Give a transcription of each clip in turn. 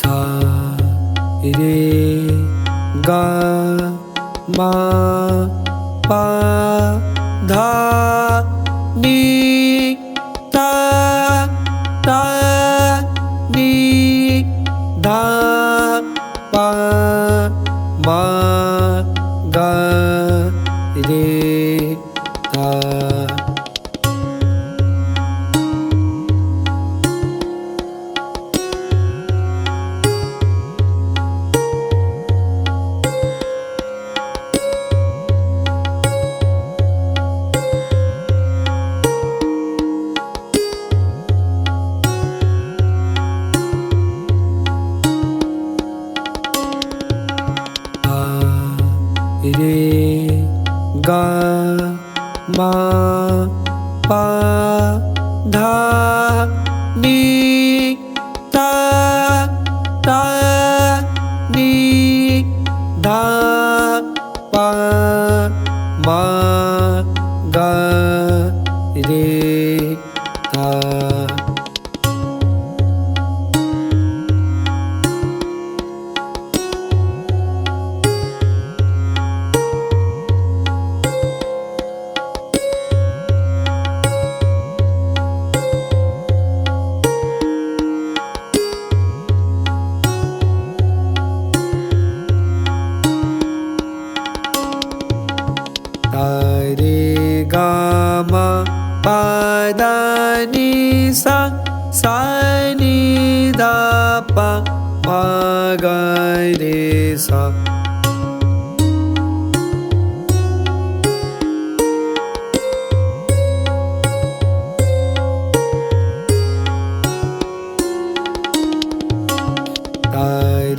धा रे गा मा पा धा नी ता ता नी धा पा मा गा रे धा रे गा मा पा धा नी ता ता नी धा पा मा गा रे धा रे गा मा पा धा नी सा सा नी धा पा मा गा रे सा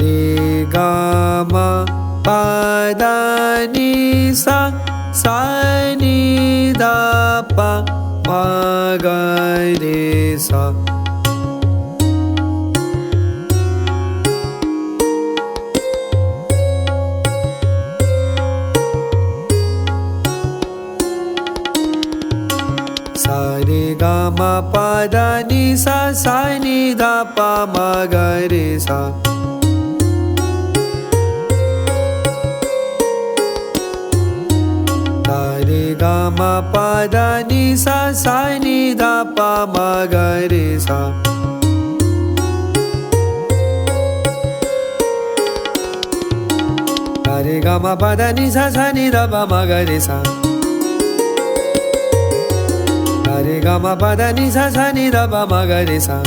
रे गा मा पा धा नी सा सा नी धा पा मा गा रे सा सा रे गा मा पा धा नी सा सा नी धा पा मा गा रे सा रे गा मा पा धा नी सा सा नी धा पा मा गा रे सा रे गा मा पा धा नी सा सा नी धा पा मा गा रे सा रे गा मा पा धा नी सा सा नी धा पा मा गा रे सा